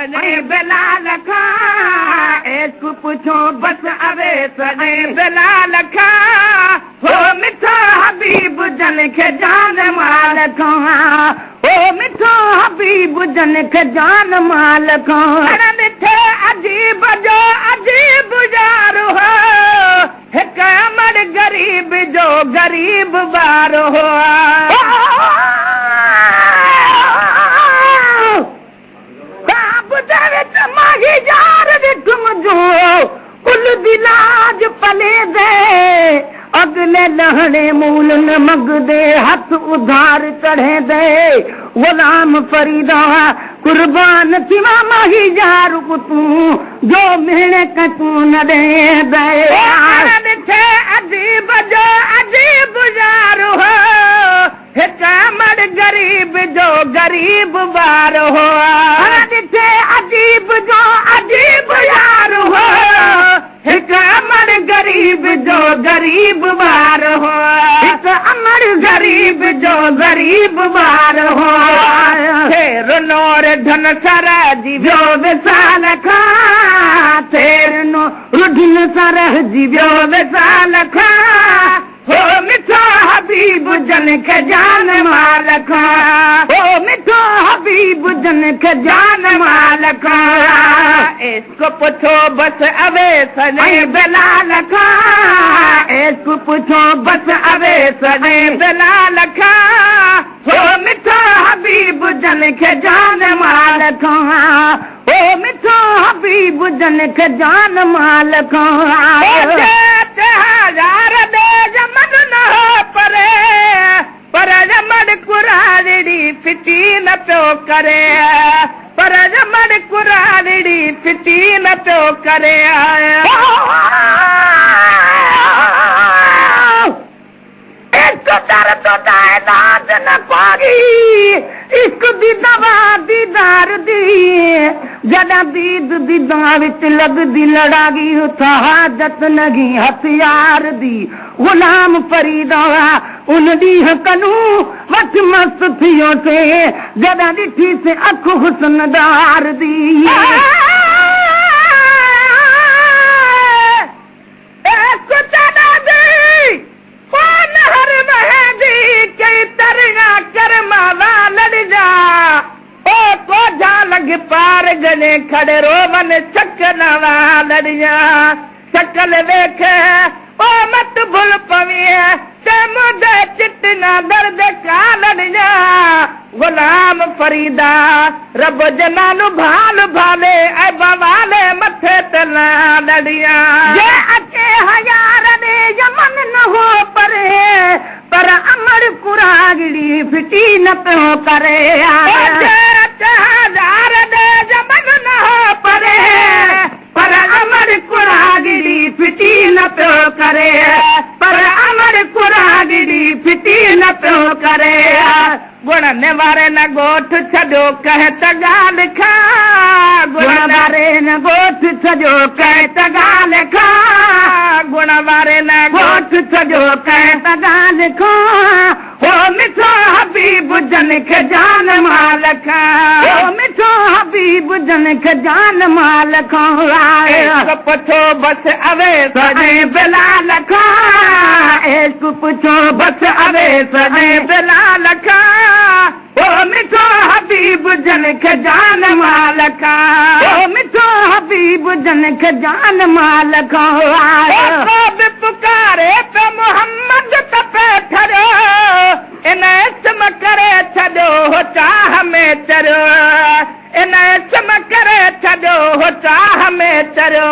सने बिलाल खां इश्क पुछो बस अवे सने बिलाल खां हो मिठो हबीब जन खे जान माल खां ओ मिठो हबीब जन खे जान माल खां मिठे अजीब जो अजीब यारो हो हिक अमर गरीब जो गरीब ॿार हो माही यार ॾिठुमि कुल दिलाज पले दे अगले लहणे मूल न मग दे हथ उधार चढ़े दे गुलाम फरीदा कुर्बान थीवा माही यार को तूं जो मिहणे के तूं न दे दे ॾिठे अजीब जो अजीब यार हो हिक अमर गरीब जो गरीब ॿार हो ॾिठे अजीब जो अजीब यार हो हिक अमर गरीब जो गरीब ॿार हो हिक अमर गरीब जो गरीब ॿार हो फेर नोर धन सर जी वियो विसाल खां फेर नो रुधन सर जी वियो विसाल खां हो मिठो हबीब जन खे जान माल खां हो मिठो हबीब जन खे जान माल खां इश्क पुछो बस अवे सने बिलाल खां इश्क पुछो बस अवे सने बिलाल खां हो मिठो हबीब जन खे जान माल खां हो मिठो हबीब जन खे जान माल खां यार दे जमन न हो पर जमन कुराड़ी फिटी न पियो करे पर जमन कुराड़ी फिटी न पियो करे इश्क दर तो दाद न पागी इश्क दी दवा दीदार दी जॾहिं दीद दीदा विच लगदी लड़ागी उथा हाजत लगी हथियार दी गुलाम फरीदा उन ॾींहुं कनू वठ मस्त थियो थे जॾहिं ॾिठी से अख हुस्नदार दी लग पार गले खड़े रोमन चकन वालड़िया शकल देख ओ मत भूल पवी ते मुझे चिटना दर्द कालड़िया गुलाम फरीदा रब जनानु भाल भाले ऐ बवाले मथे तना लड़िया जे अचे हयार दे यमन न हो पर अमर कुरागिड़ी फिटी न पियो करे हजार दे जमन न हो पर अमर कुरागिड़ी फिटी न पियो करे पर अमर कुरागिड़ी फिटी न पियो करे गुणन वारे न गोठ छॾो कह त ॻाल्हि खां गुण वारे न गोठ छॾो कह त ॻाल्हि खां गुण वारे न गोठ छॾो कह त ॻाल्हि खां हो मिठो हबीब जन खे जान माल खां हो मिठो हबीब जन खे जान माल खां पुछो बस अवे सने बिलाल खां इश्क पुछो बस अवे सने बिलाल खां ओ मिठो हबीब जन खे जान माल खां ओ मिठो हबीब जन खे जान माल खां पुकारे पे मोहम्मद पे ठरो इन इसम करे छॾो हो चाह में चरो इन इसम करे छॾो हो चाह में चरो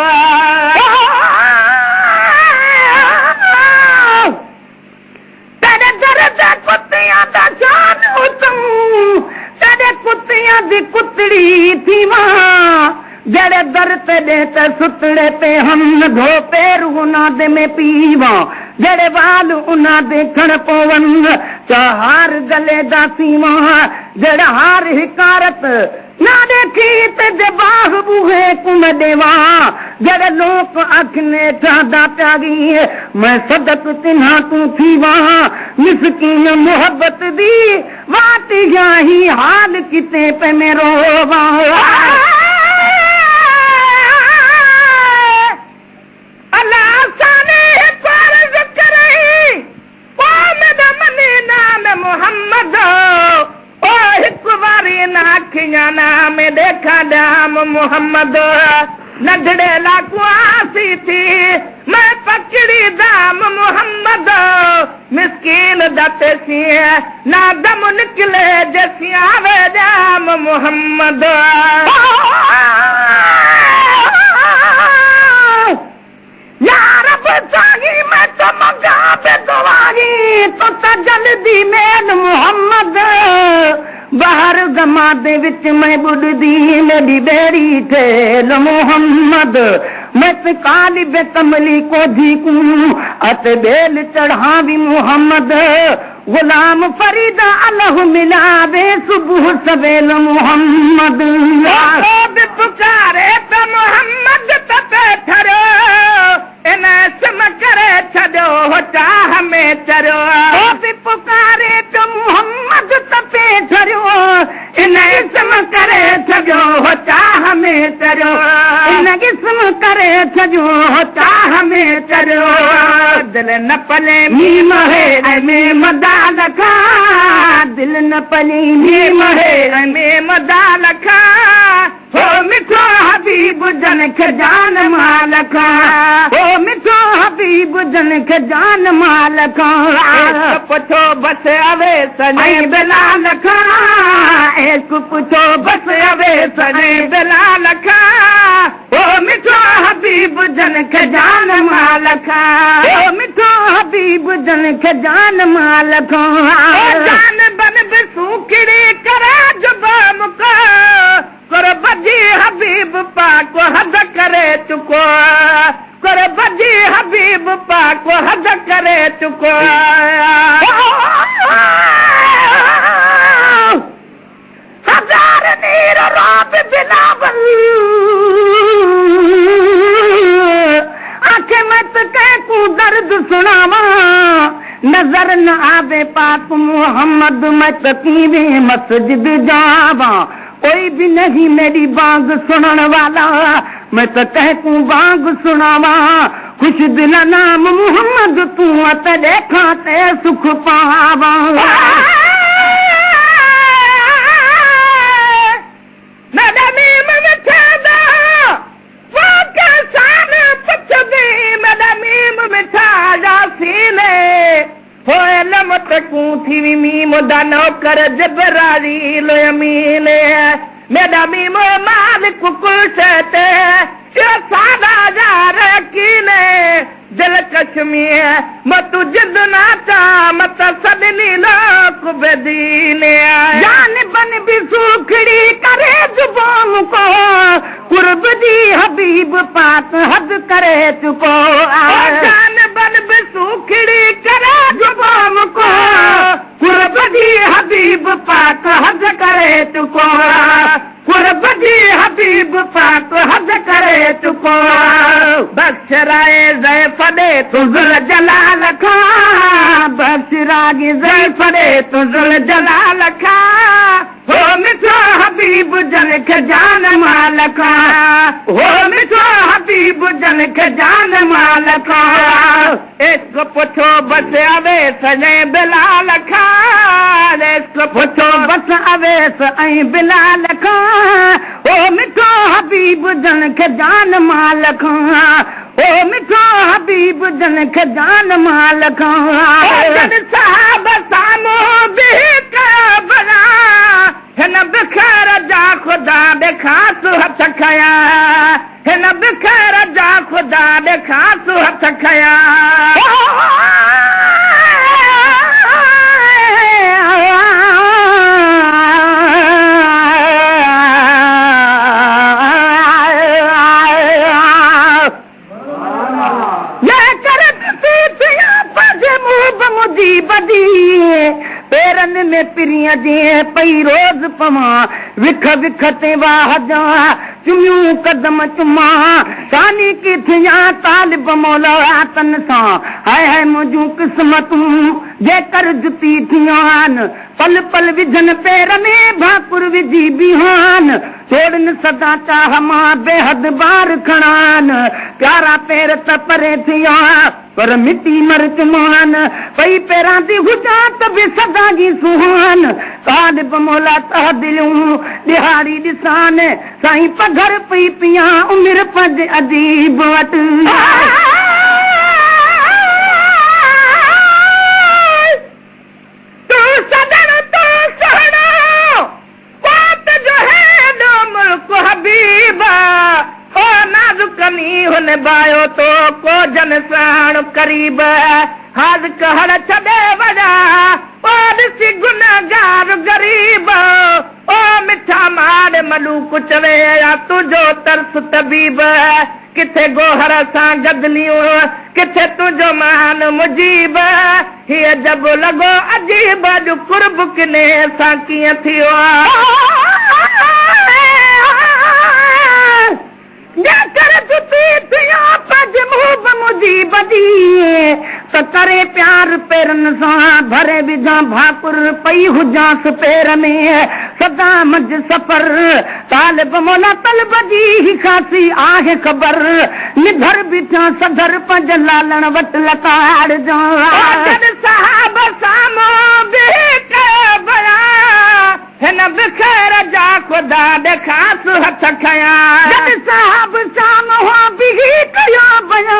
तेरे दर ते कुत्तियां दा जान तूं तेरे कुत्तियां दी कुतड़ी थी मां जड़े दर ते दे ते सुतड़े पे हम धो पैर उना दे में पीवा जड़े बाल उना देखण पवन चार गले दा सीमा जड़ हार हिकारत ना देखी ते बाग बूहे कुम देवा जड़ लोक अखने चादा प्यागी मैं सदक तिन्हा तू थी वहां मिसकीन मोहब्बत दी वाती ही हाल किते पे मेरो वहां दुनिया में देखा दाम मोहम्मद नंढड़े लाकुआसी थी मैं पकड़ी दाम मोहम्मद मिस्कीन दते सी ना दम निकले जैसी आवे दाम मोहम्मद यार बचागी मैं तो मंगा पे दुआगी तो जल्दी मेन मोहम्मद बाहर गमा दे विच मैं बुढ़दी मेरी बेड़ी ठेल मोहम्मद मैं तो काली बेतमली को झीकू अत बेल चढ़ावी मोहम्मद गुलाम फरीदा अलह मिलावे सुबह सवेल मोहम्मद पुकारे तो मोहम्मद तपे ठरो इन्हें सम करे छो चाह में चरो पुकारे तो मोहम्मद तपे ठरो इन्हें सम करे छो चाह में चरो इन्हें सम करे छो चाह में चरो दिल न पले मीम है में मदाल खा दिल न पली मीम है में मदाल खा हो मिठो हबीब जन के जान मालका हो मिठो हबीब जन के जान मालका पुछो बस अवे सने बिलाल खा एक पुछो बस अवे सने बिलाल खा हो मिठो हबीब जन के जान मालका हो मिठो हबीब जन के जान मालका जान बन बिसूखड़ी करा जुबाम को कर बजी हबीब पाक हद करे चुको कर बजी हबीब पाक हद करे चुको हजार नीर रात बिलावल आंखें मत कह को दर्द सुनावा नजर न आवे पाक मोहम्मद मैं तकीवे मस्जिद जावा कोई भी नहीं मेरी बांग सुनने वाला मैं तो कहूँ बांग सुनावा खुश दिल नाम मोहम्मद तू अत देखा ते सुख पावा थी मीम दानो कर जबरारी लो यमीन मेरा मीम मालिक कुशते ये सादा जा रकीने दिल कश्मीर मत जिद नाता मत सदनी लोक बदीने जान बन भी सुखड़ी करे जुबान को कुर्ब दी हबीब पाक हद करे तुको जान बन भी सुखड़ी करे जुबान को कुर्ब दी हबीब पाक हद करे तुको कुर्ब दी हबीब पाक हद करे तुको बख्शराए ज़ैफ़ दे तुज़ुल जलाल खा बख्शराए ज़ैफ़ दे तुज़ुल जलाल खा हो मिठो हबीब जन के जान माल खा हो मिठो हबीब जन के जान माल खा एक पुछो बस अवे सने बिलाल खा एक पुछो बस अवे सई बिलाल खा ओ मिठो हबीब जन के जान माल खा ओ मिठो हबीब जन के जान माल खा जन साहब सामो भी बना हिन बिखर जा खुदा देखा तू हथ खया हिन बिखर जा खुदा देखा तू हथ खया पेरन में पिरिया जे पई रोज पवा विख विख ते वाह जा चुमियूं कदम चुमा सानी की थिया तालिब मौला तन सा हाय हाय मुझू किस्मतूं जेकर जुती थियान पल पल विझन पेर में भाकुर विझी बिहान छोड़न सदा चाह मां बेहद बार खणान प्यारा पैर त परे थिया पर मिटी मर्च मान पई पैरां दी हुजा त बि सदा जी सुहान काल बमोला तह दिलूं दिहाड़ी ॾिसान साईं पघर पई पिया उमिरि पज अजीब वटि बायो तो को जन साण करीब हाज कहड़ छॾे वॾा ॾिसी गुनहगार गरीब ओ मिठा मार मलूक चवे या तुंहिंजो तरस तबीब किथे गोहर सां गदलियूं किथे तुंहिंजो मान मुजीब हीअ जब लॻो अजीब अॼु कुर्ब किने सां कीअं थियो त करे प्यार पेरनि सां भरे विझां भाकुर पई हुजांस पेर में सदा मज सफ़र तालिब मोला तलब जी खासी आहे ख़बर निधर बीठा सधर पंज लालण वटि लताड़ साहब सामो हिन बिखेर जा ख़ुदा ॾेखास हथ खया साहब साम्हूं बिही कयो बया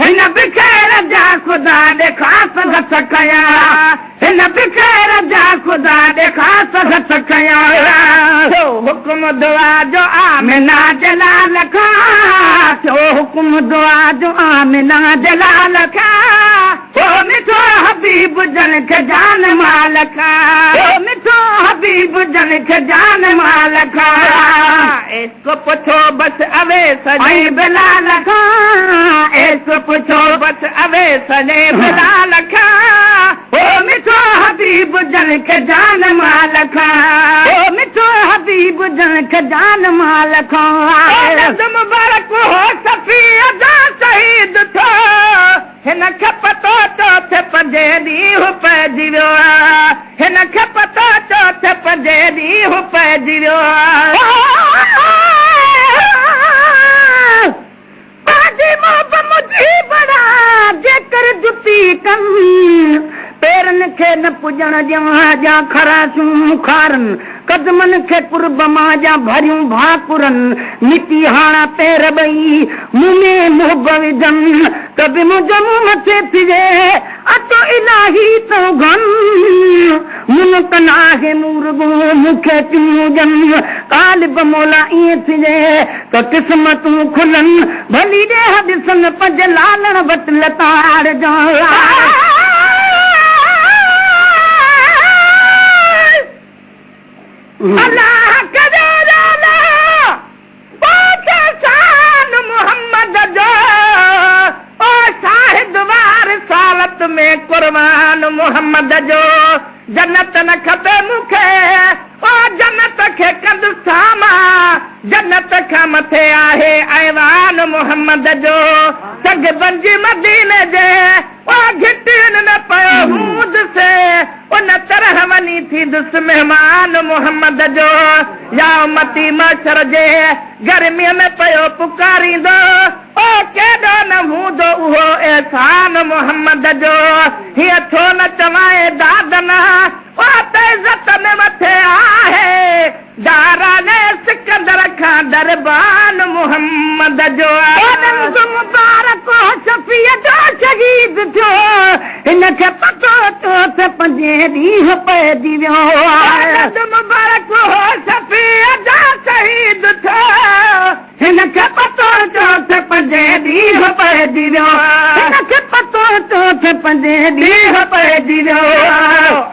हिन बिखेर जा ख़ुदा ॾेखास हथ खया हिन बिखेर जा ख़ुदा ॾेखास हथ खया हुकुम दुआ जो आमिना जलाल खां थियो हुकुम दुआ जो आमिना जलाल खां ओ मिठो हबीब जन खे जान माल खां ओ मिठो हबीब जन खे जान माल खां इसको पुछो बस अवे सने बिलाल खां इसको पुछो बस अवे सने बिलाल खां ओ मिठो हबीब जन खे जान माल खां ओ मिठो हबीब जन खे जान माल खां मुबारक हो सफ़ीअ जा शहीद थो हिन खे पतो चौथे पंजे ॾींहुं पइजी वियो हिन खे पतो चौथे पंजे ॾींहुं पइजी वियो जेकर जुती कनि पेरनि खे न पुॼण ॾियां खरासूं खारनि कदमनि खे कुर्ब मां जा भरियूं भाकुरनि मिटी हाणा पेर ॿई मुंहुं में मुहब विझनि त बि मुंहिंजो मुंहुं मथे थिजे अतो इलाही तो घन मुन कन आहे मुर्गो मूंखे चूजनि कालिब मोला ईअं थिजे त क़िस्मतूं खुलनि भली ॾेह ॾिसनि पंज लालण वटि लताड़ जा अल्लाह कजाला पाकिस्तान मोहम्मद जो ओ शाहिद वार सालत में कुर्बान मोहम्मद जो जन्नत न खपे मूंखे ओ जन्नत खे कंद सामा जन्नत खां मथे आहे ऐवान मोहम्मद जो सग बंजी मदीने जे ओ घिटियुनि में पियो हूंद से उन तरह वञी थींदुसि महिमान मोहम्मद जो या उम्मती मशर जे गर्मीअ में पियो पुकारींदो ओ केॾो न हूंदो उहो एहसान मोहम्मद जो हीअ छो न चवाए दादना ओ त इज़त में मथे आहे दाराने सिकंदर खां दरबान मोहम्मद जो मुबारक शफ़ीअ जो शहीद थियो हिनखे पतो चौथे पंजे ॾींहुं पइजी वियो मुबारक शफ़ीअ जो शहीद थियो हिनखे पतो चौथे पंजे ॾींहुं पइजी वियो हिनखे पतो चौथे पंजे ॾींहुं पइजी वियो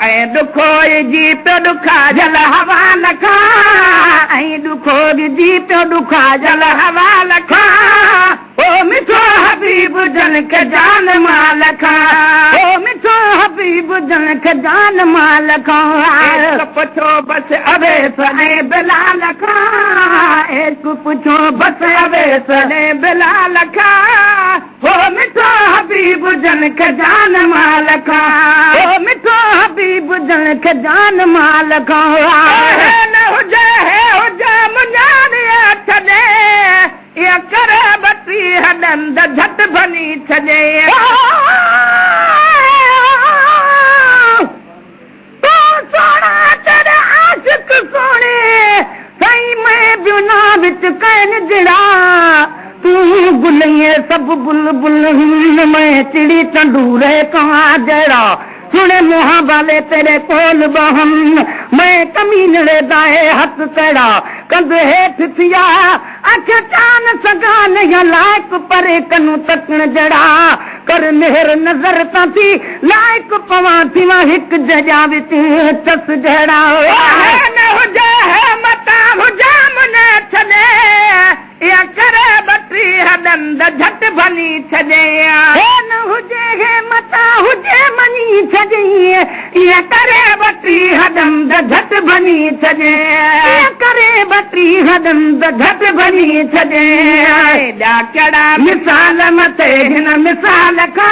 ऐं ॾुखो जी पियो ॾुखा जल हवा न खां ऐं ॾुखो जी पियो ॾुखा जल हवा न खां ओ मिठो हबीब जन खे जान माल खां ओ मिठो हबीब जन खे जान माल खां पुछो बस अवे सने बिलाल खां एक पुछो बस अवे सने बिलाल खां ओ मिठो हबीब जन खे जान माल खां ओ मिठो हबीब जन खे जान माल खां न हुजे मुंहिंजा बुलबुल में चिड़ी तंदूरे कहाँ जड़ा सुने मुहा वाले तेरे कोल बहन मैं कमीनड़े दाए हथ कड़ा कंध हेठ थिया अख चान सगान या लायक परे कनु तकण जड़ा कर मेहर नजर ता थी लायक पवा थी वा हिक जजा विच चस जड़ा न हुजे है मता हुजा मुने छले या करे बटरी हदंद झट भनी छजे न हुजे है मता हुजे मनी छजे या करे बटरी हदंद झट भनी छजे या करे बटरी हदंद झट भनी छजे जा कड़ा मिसाल मते हिन मिसाल खा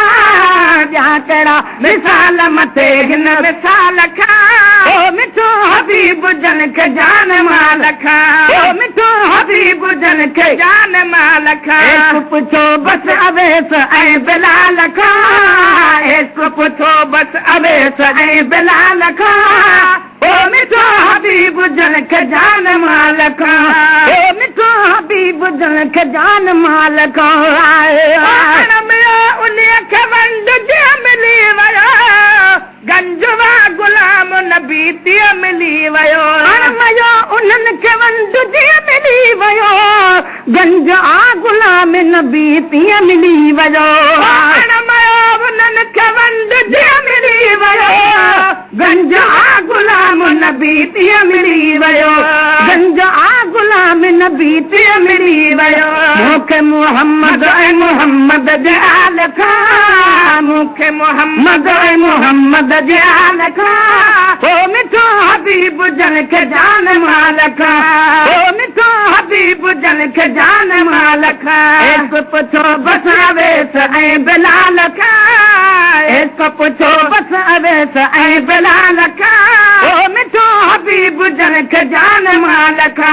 जा कड़ा मिसाल मते हिन मिसाल खा ओ मिठो हबीब जन के जान माल खा ओ मिठो हबीब जन के जान माल खा पुछो बस अवेस ऐं बिलाल खा पुछो बस अवेस ऐं बिलाल खा ओ मिठो हबीब जन के जान माल खा ओ मिठो हबीब जन के जान माल खा उन्हीअ खे वंड जे मिली वियो गंजवा गुलाम नबी तीअ मिली वियो मयो उन्हनि खे वंड जे मिली वियो गंज आ गुलाम नबी तीअं मिली वियो मयो उन्हनि खे वंड जे मिली वियो गंज आ गुलाम नबी तीअं मिली वियो गंज आ गुलाम नबी तीअं मिली वियो मूंखे मोहम्मद ऐं मोहम्मद जे आल खां मूंखे मोहम्मद ऐं मोहम्मद जे आल खां ओ मिठो हबीब जन के जान माल खां ओ मिठो हबीब जन के जान माल खां पुछो बस अवेस ऐं बिलाल खां पुछो बस अवेस ऐं बिलाल खां ओ मिठो हबीब जन के जान माल खां